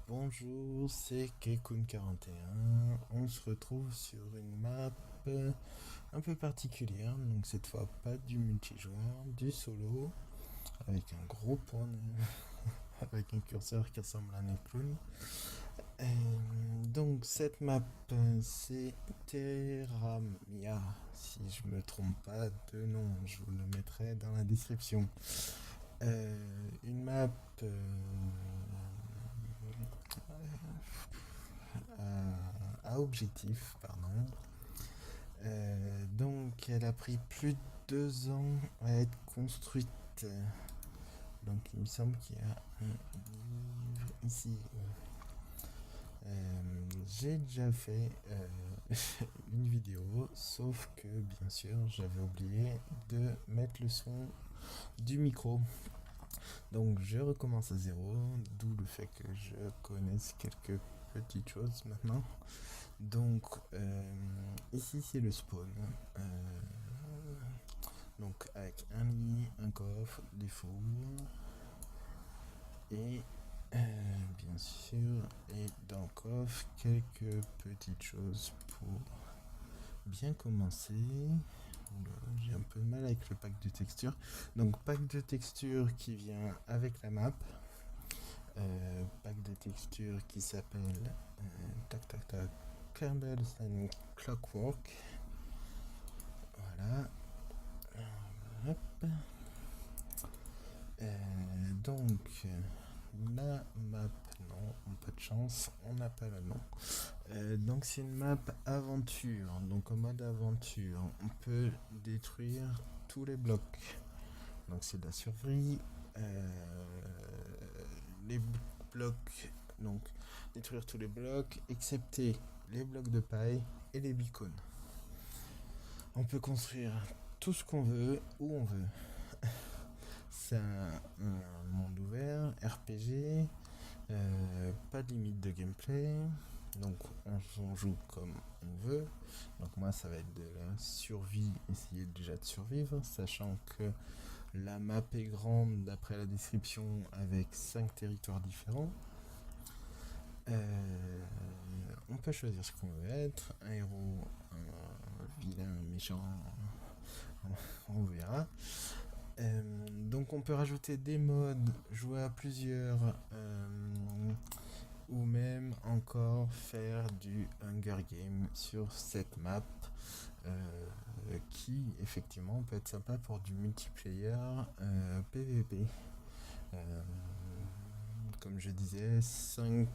Bonjour, c'est Kekun41. On se retrouve sur une map un peu particulière, donc cette fois pas du multijoueur, du solo, avec un gros point, avec un curseur qui ressemble à un clown. Donc cette map, c'est Terramia, si je me trompe pas de nom, je vous le mettrai dans la description. Une map à objectif, pardon. Donc elle a pris plus de 2 ans à être construite. Donc il me semble qu'il y a un livre ici. J'ai déjà fait une vidéo, sauf que bien sûr j'avais oublié de mettre le son du micro. Donc je recommence à zéro, d'où le fait que je connaisse quelques petites choses maintenant. Donc ici c'est le spawn. Euh, donc avec un lit, un coffre, des fours et bien sûr, et dans le coffre quelques petites choses pour bien commencer. J'ai un peu mal avec le pack de textures. Donc pack de textures qui vient avec la map. Pack de textures qui s'appelle tac tac tac Campbell's and Clockwork. Voilà. Hop. Donc la map, non, pas de chance, on n'a pas le nom. Donc c'est une map aventure. Donc en mode aventure, on peut détruire tous les blocs. Donc c'est de la survie. Les blocs, donc détruire tous les blocs, excepté les blocs de paille et les beacons. On peut construire tout ce qu'on veut, où on veut. C'est un monde ouvert, RPG, pas de limite de gameplay, donc on joue comme on veut. Donc moi ça va être de la survie, essayer déjà de survivre, sachant que la map est grande d'après la description avec 5 territoires différents. On peut choisir ce qu'on veut être, un héros, un vilain, un méchant, on verra. Donc on peut rajouter des modes, jouer à plusieurs, ou même encore faire du Hunger Game sur cette map, qui effectivement peut être sympa pour du multiplayer PVP. Comme je disais, 5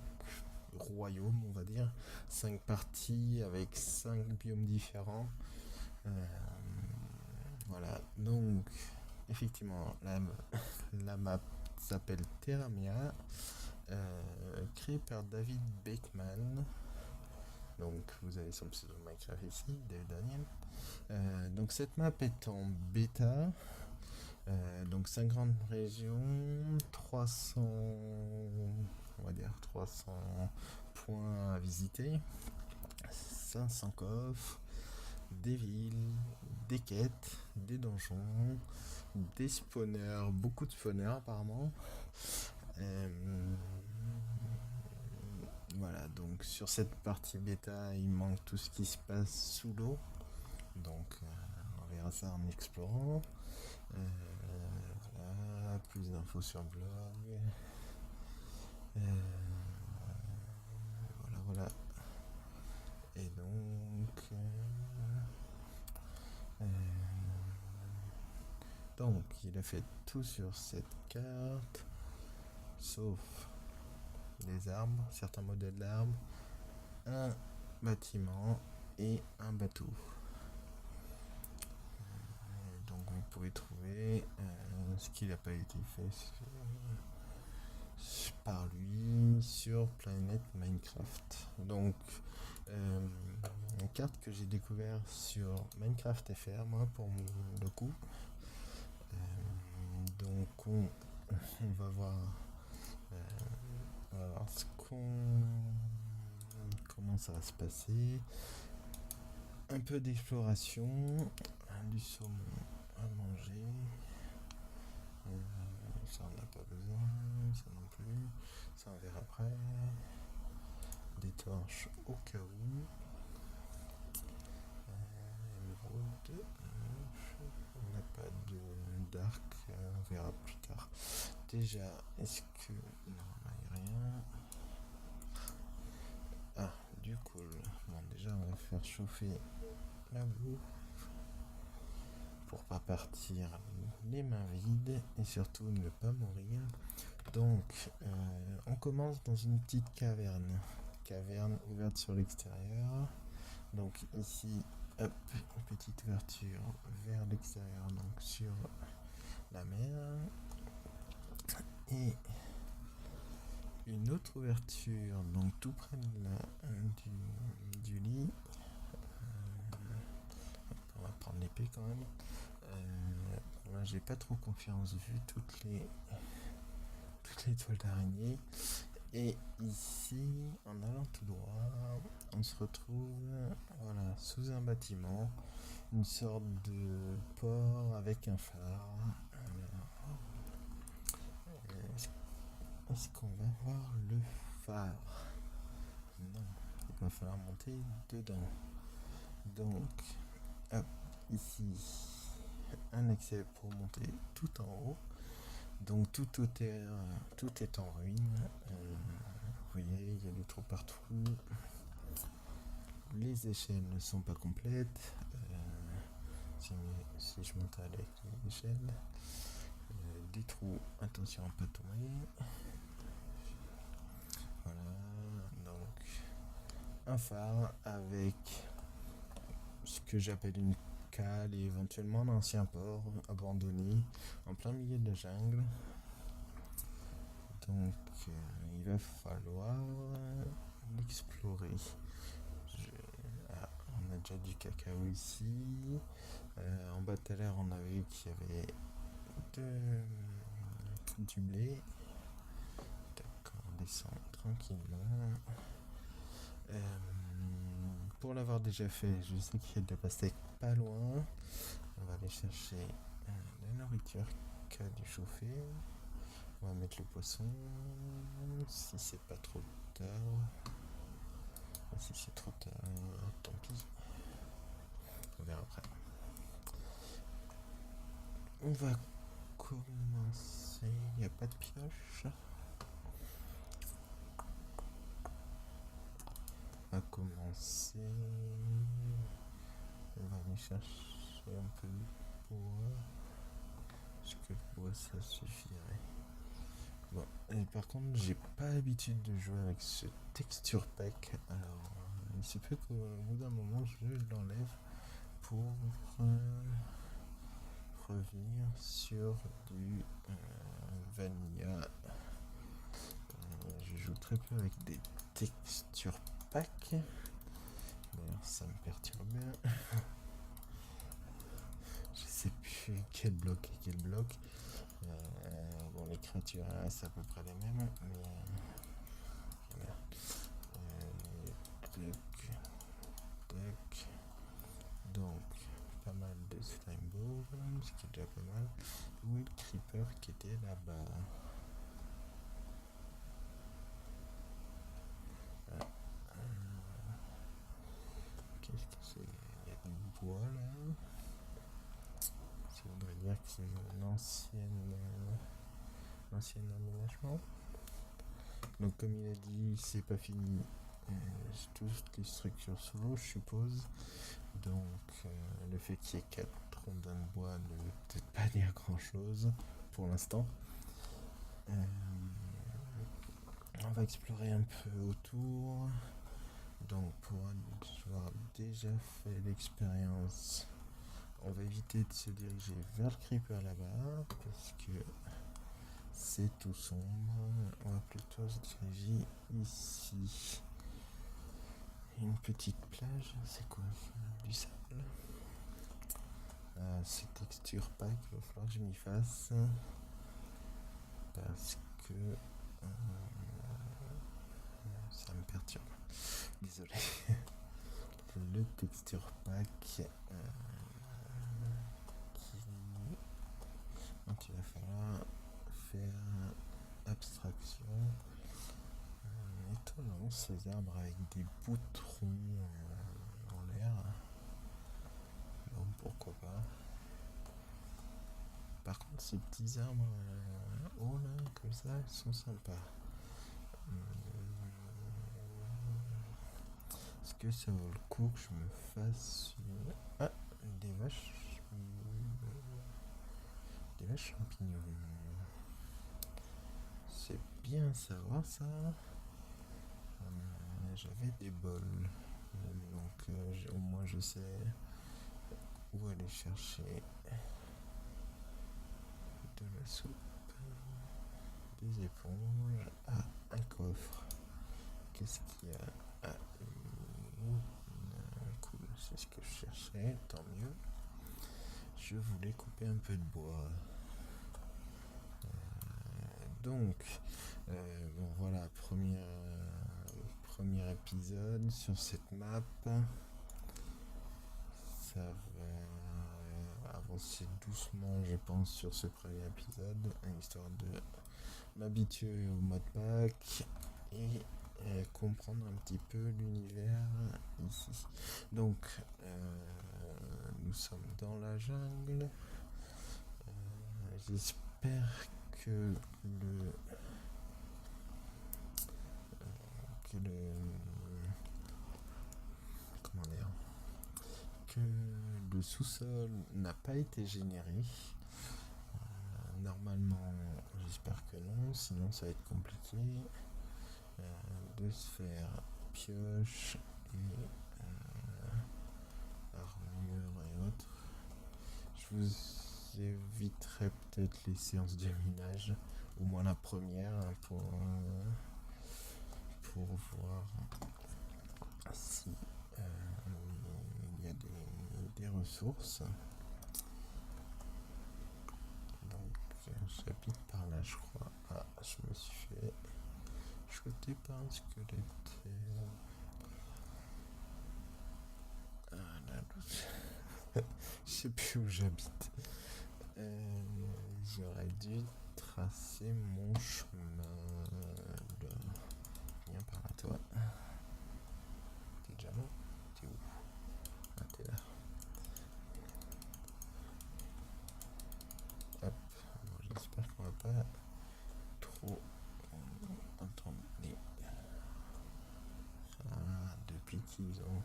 royaumes, on va dire, 5 parties avec 5 biomes différents. Voilà, donc effectivement, la map s'appelle Terramia, créée par David Beckman. Donc vous avez son pseudo Minecraft ici, David Daniel. Donc cette map est en bêta. Donc 5 grandes régions, 300, on va dire 300 points à visiter, 500 coffres, des villes, des quêtes, des donjons, des spawners, beaucoup de spawners apparemment. Voilà, donc sur cette partie bêta, il manque tout ce qui se passe sous l'eau. Donc on verra ça en explorant. Voilà, plus d'infos sur le blog. Voilà. Et donc il a fait tout sur cette carte, sauf des arbres, certains modèles d'arbres, un bâtiment et un bateau. Donc vous pouvez trouver ce qui n'a pas été fait par lui sur Planète Minecraft. Donc une carte que j'ai découvert sur Minecraft FR, moi pour le coup. Donc on va voir, comment ça va se passer. Un peu d'exploration, du saumon à manger. Ça on n'a pas besoin, ça non plus. Ça mettrai un verre après. Des torches au cas où. Émeraude. On n'a pas d'arc, on verra plus tard. Déjà, est-ce que... Non, là, il n'y a rien. Ah, du coup, bon, déjà, on va faire chauffer la bouffe pour pas partir les mains vides et surtout ne pas mourir. Donc, on commence dans une petite caverne ouverte sur l'extérieur. Donc ici, hop, une petite ouverture vers l'extérieur, donc sur la mer. Et une autre ouverture, donc tout près du lit. On va prendre l'épée quand même. Là, j'ai pas trop confiance vu toutes les toiles d'araignée. Et ici, en allant tout droit, on se retrouve sous un bâtiment, une sorte de port avec un phare. Est-ce qu'on va voir le phare? Non, il va falloir monter dedans. Donc, hop, ici, un accès pour monter tout en haut. Donc tout est en ruine. Vous voyez, il y a des trous partout. Les échelles ne sont pas complètes. Si je monte avec les échelles, des trous, attention à ne pas tomber. Voilà, donc un phare avec ce que j'appelle une cale et éventuellement un ancien port abandonné en plein milieu de la jungle. Donc il va falloir l'explorer. On a déjà du cacao ici. En bas tout à l'heure on a vu qu'il y avait du blé. D'accord, on descend tranquillement. Pour l'avoir déjà fait, je sais qu'il y a de la pastèque pas loin. On va aller chercher la nourriture qui a dû chauffer. On va mettre le poisson. Si c'est pas trop tard. Si c'est trop tard, tant pis. On verra après. On va commencer. Il n'y a pas de pioche. On va commencer. On va aller chercher un peu de bois. Est-ce que le bois ça suffirait? Bon, et par contre, j'ai pas l'habitude de jouer avec ce texture pack. Alors, il se peut qu'au bout d'un moment, je l'enlève pour revenir sur du vanilla. Je joue très peu avec des texture pack. D'ailleurs, ça me perturbe. Je sais plus quel bloc est quel bloc. Bon, les créatures, c'est à peu près les mêmes, mais voilà. Donc, pas mal de slime balls, ce qui est déjà pas mal. Où est le creeper qui était là-bas? Qu'est-ce que c'est? Il y a du bois là. Ça voudrait dire que c'est un ancien aménagement. Donc comme il a dit, c'est pas fini. Toutes les structures sous l'eau, je suppose. Donc le fait qu'il y ait 4 rondins de bois ne veut peut-être pas dire grand chose pour l'instant. On va explorer un peu autour. Donc pour avoir déjà fait l'expérience, on va éviter de se diriger vers le creeper là-bas parce que c'est tout sombre. On va plutôt se diriger ici. Une petite plage, c'est quoi? Du sable. C'est texture pack, il va falloir que je m'y fasse parce que ça me perturbe. Désolé. Le texture pack donc il va falloir faire abstraction ces arbres avec des boutrons en l'air. Donc pourquoi pas. Par contre, ces petits arbres hauts là, comme ça, ils sont sympas. Est-ce que ça vaut le coup que je me fasse une... Ah, des vaches... Des vaches champignons. C'est bien à savoir ça. J'avais des bols. Donc au moins je sais où aller chercher de la soupe, des éponges. Ah, un coffre. Qu'est-ce qu'il y a? Ah, cool, c'est ce que je cherchais, tant mieux. Je voulais couper un peu de bois. Donc, bon voilà, premier épisode sur cette map. Ça va avancer doucement, je pense, sur ce premier épisode, histoire de m'habituer au mode pack et comprendre un petit peu l'univers ici. Donc, nous sommes dans la jungle. J'espère que comment dire, que le sous-sol n'a pas été généré. Normalement, j'espère que non, sinon ça va être compliqué de se faire pioche et armure et autres. Je vous éviterai peut-être les séances de minage, au moins la première, pour voir si il y a des ressources. Donc j'habite par là, je crois. Ah, je me suis fait choter par un squelette. Ah là, je sais plus où j'habite. J'aurais dû tracer mon chemin. Viens par là, toi. T'es déjà là? T'es où? Ah, t'es là. Hop. Bon, j'espère qu'on va pas trop entendre les... Ah, depuis qu'ils ont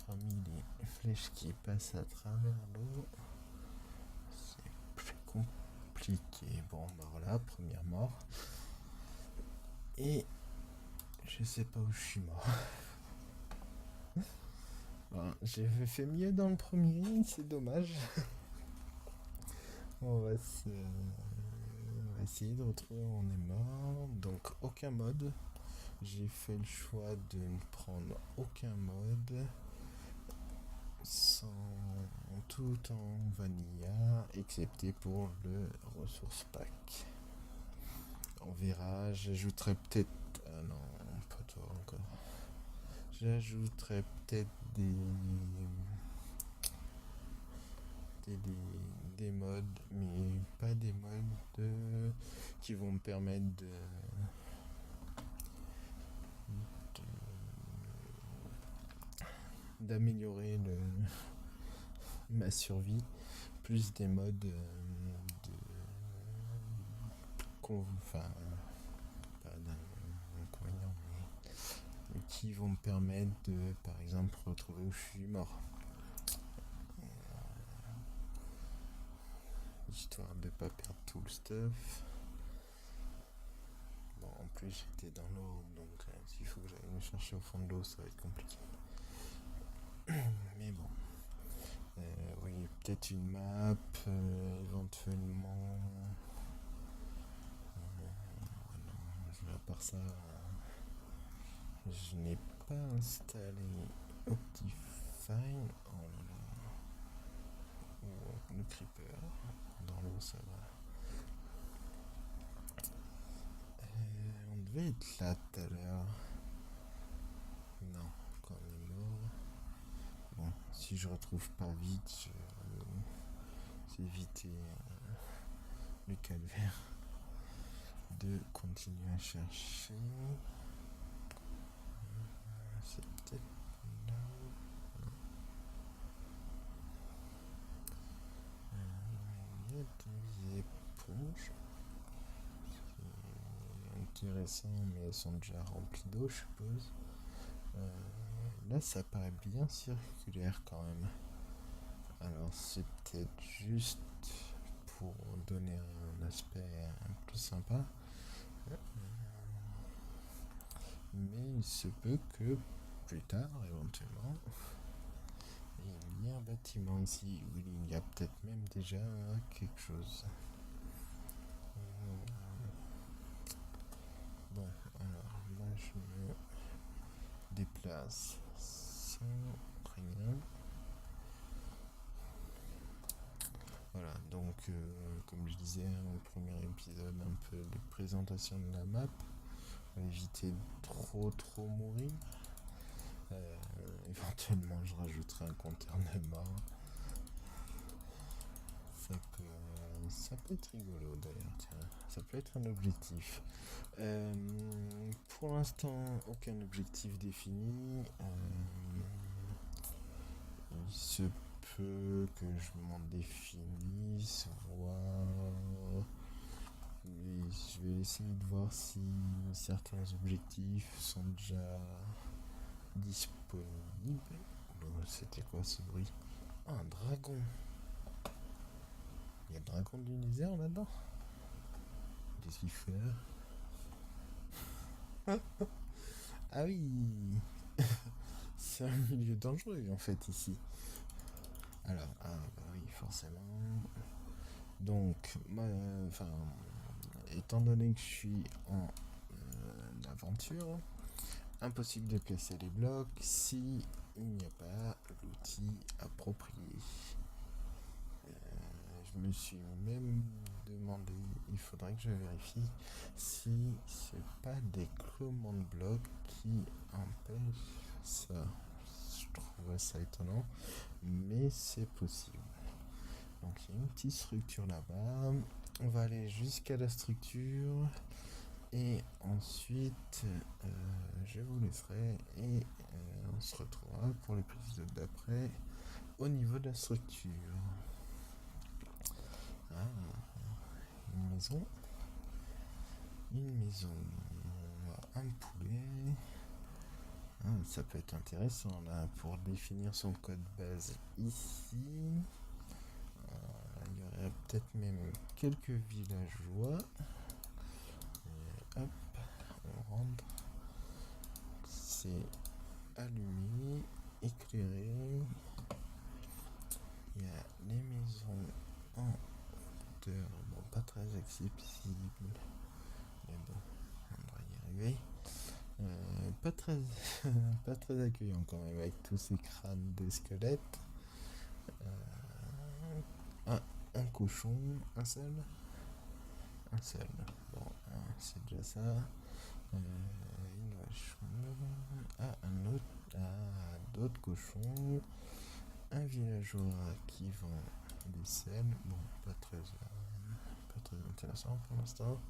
remis les flèches qui passent à travers l'eau, c'est plus compliqué. Bon, bah voilà, première mort. Et je sais pas où je suis mort. Bon, j'ai fait mieux dans le premier, c'est dommage. On va essayer de retrouver où on est mort. Donc aucun mode. J'ai fait le choix de ne prendre aucun mode. Tout en vanilla, excepté pour le ressource pack. On verra, j'ajouterai peut-être... Ah non, pas toi encore. J'ajouterai peut-être des modes, mais pas des modes qui vont me permettre d'améliorer ma survie, plus des modes enfin pas d'inconvénients, mais qui vont me permettre de, par exemple, retrouver où je suis mort, histoire de pas perdre tout le stuff. Bon, en plus j'étais dans l'eau, donc s'il faut que j'aille me chercher au fond de l'eau, ça va être compliqué. Mais bon, oui, peut-être une map, éventuellement. Non, à part ça, je n'ai pas installé Optifine. Oh là là. Ou le creeper. Dans l'eau, ça va. On devait être là tout à l'heure. Non, quand on est mort. Bon, si je retrouve pas vite, je vais éviter le calvaire de continuer à chercher. peut-être là. Il y a des éponges. C'est intéressant, mais elles sont déjà remplies d'eau, je suppose. Là, ça paraît bien circulaire quand même. Alors, c'est peut-être juste pour donner un aspect un peu sympa. Mais il se peut que plus tard, éventuellement, il y ait un bâtiment ici où il y a peut-être même déjà quelque chose. Bon, alors là, je me déplace sans rien. Voilà, donc comme je disais au premier épisode, un peu les présentations de la map, pour éviter de trop mourir. Éventuellement, je rajouterai un compteur de mort. Ça peut être rigolo d'ailleurs, tiens, ça peut être un objectif. Pour l'instant, aucun objectif défini. Il se peut que je m'en définisse, voir. Je vais essayer de voir si certains objectifs sont déjà disponibles. C'était quoi ce bruit? Ah, un dragon. Il y a le dragon de l'univers là-dedans. Qu'est-ce qu'il fait là? Ah oui. C'est un milieu dangereux en fait ici. Alors, ah bah oui, forcément. Donc, étant donné que je suis en aventure, impossible de casser les blocs si il n'y a pas l'outil approprié. Je me suis même demandé, il faudrait que je vérifie si c'est pas d'écroulement de blocs qui empêche ça. Je trouve ça étonnant, mais c'est possible. Donc il y a une petite structure là-bas. On va aller jusqu'à la structure et ensuite je vous laisserai et on se retrouvera pour l'épisode d'après au niveau de la structure. Ah, une maison, un poulet. Ah, ça peut être intéressant là pour définir son code base ici. Il y aurait peut-être même quelques villageois. Et hop, on rentre. C'est allumé, éclairé. Il y a les maisons en hauteur, bon, pas très accessibles, mais bon, on va y arriver. Pas très, pas très accueillant quand même avec tous ces crânes de squelettes. Un cochon, un seul. Bon, c'est déjà ça. Une vache. Un autre. D'autres cochons. Un villageois qui vend des selles. Bon, pas très intéressant pour l'instant.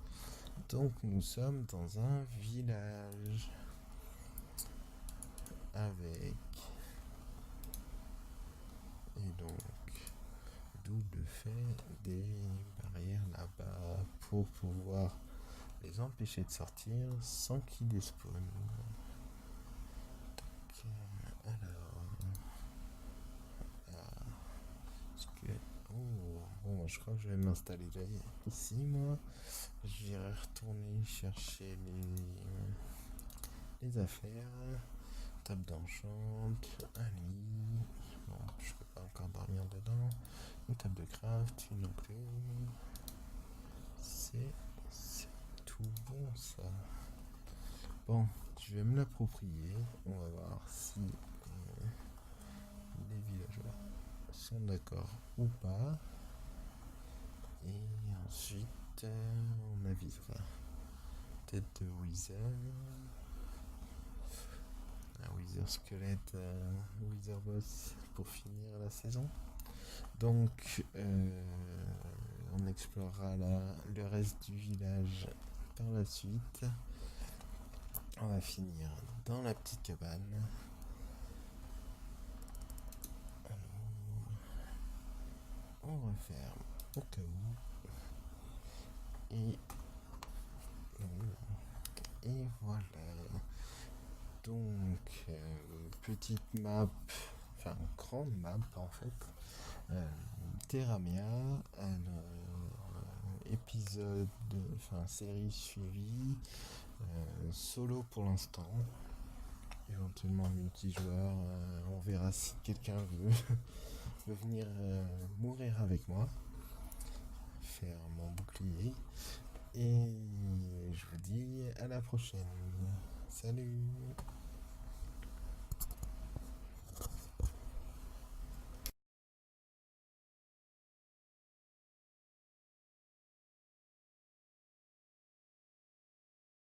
Donc nous sommes dans un village avec, et donc d'où le fait des barrières là-bas pour pouvoir les empêcher de sortir sans qu'ils despawnent. Bon, je crois que je vais m'installer là, ici, moi. J'irai retourner chercher les affaires. Table d'enchante, un lit. Bon, je peux pas encore dormir dedans. Une table de craft, une enclume. C'est tout bon, ça. Bon, je vais me l'approprier. On va voir si les villageois sont d'accord ou pas. Et ensuite, on avisera. Tête de Wither. Un Wither squelette, Wither boss pour finir la saison. Donc, on explorera le reste du village par la suite. On va finir dans la petite cabane. on referme au cas où. Et voilà. Donc, petite map, enfin grande map en fait. Terramia, épisode, enfin série suivie, solo pour l'instant, éventuellement multijoueur, on verra si quelqu'un veut venir mourir avec moi, faire mon bouclier, et je vous dis à la prochaine. Salut!